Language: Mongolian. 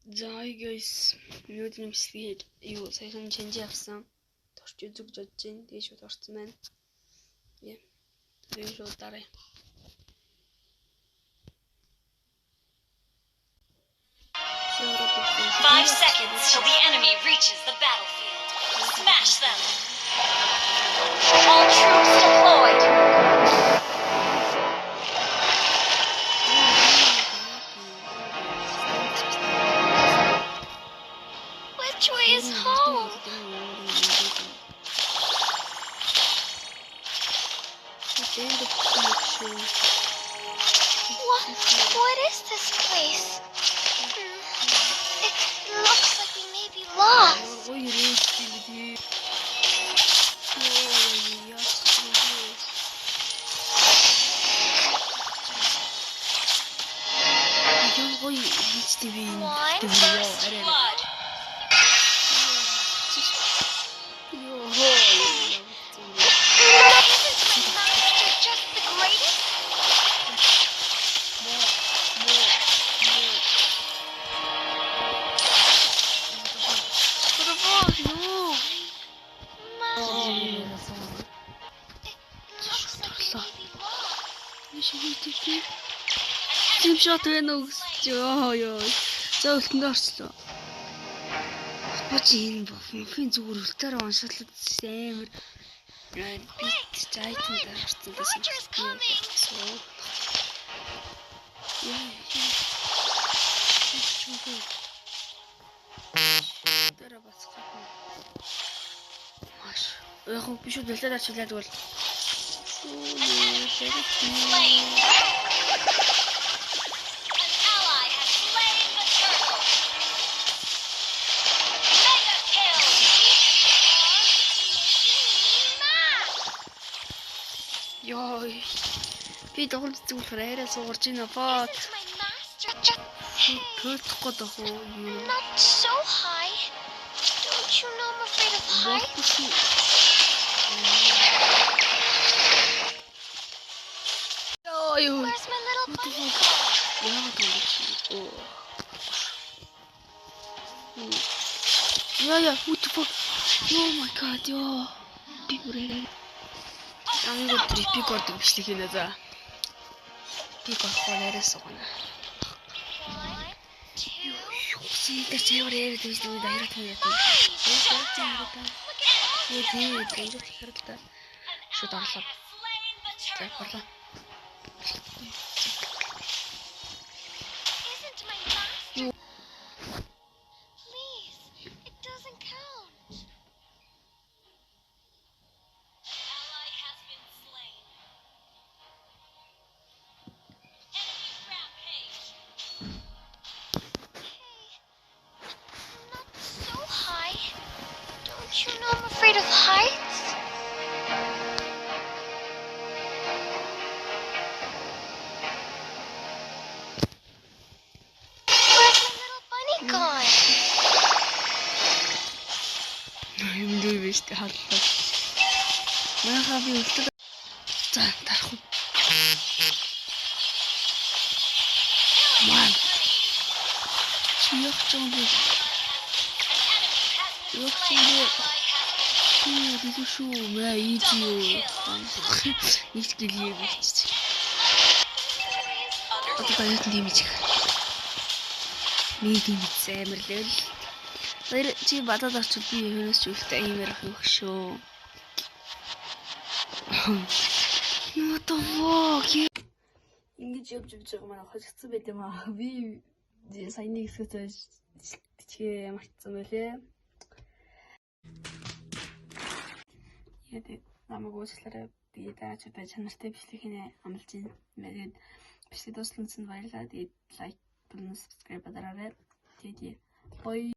За guys, өнөөдрийн бичлэгийг юу саяхан ченж авсан. Торч үзэг бодож байна. Тэгээ шууд орсон байна. Тэгээ шууд дараа. 5 seconds till the enemy reaches the battlefield. Smash them! All troops deployed! Which way is home? What is this place? It looks like we may be lost. One first blood. Isn't my master just the greatest? Тэм шот байна уу гэж ёо. За үлтэнд орчлоо. Бач энэ бофин зүгээр үлтээр уншаалт амар бит зайтан дээр орсон гэсэн. Тэр бацхан. Маш. Яг биш үү дэлдээд ачуулаад бол. Ёо. Би дагуул зүгээр арай суугарч байна баа. Төрөхгүй дах уу? Not so high. Don't you know I'm afraid of heights? Ёо. Where's my little bunny? Yeah, what the fuck? Oh my god, yo. Бибрээ. Ангууд трипик ордог бичлэг хийнэ за. Би гохоо яриас гоо. Сийдэр чивэр яриад байж дээ даяар тань яа. Тийм хэрэгтэй. Шууд орлоо. За хорлоо. Isn't my master? Please, it doesn't count. Ally has been slain. Enemy rampage. Hey, not so high. Don't you know I'm afraid of heights? Where's my little bunny gone? Юм дүү биш тэ халлаа. Махаа би үлдээ. За тарах уу. Ман. Чиях чамд. Юу шүү маа ийдээ. Нийт гэлээ гэж. Одоо баяр нэмэж. Нийт амарлал. Баяр чи бадад орчвол би юунаас ч үлдээ амир авах шүү. What the fuck? Ингэж явж байгаа манай хожигдсан байт юм аа. Би сайн нэг хэсгээс чигээ мартсан байлээ. Яагаад намайг уучлаарай. Би даачтай чанартай бичлэг хийнэ амлаж байна. Тэгээд бичлэг дууссан баярлалаа. Тэгээд лайк, subscribe дараарай. Тэгээд бай.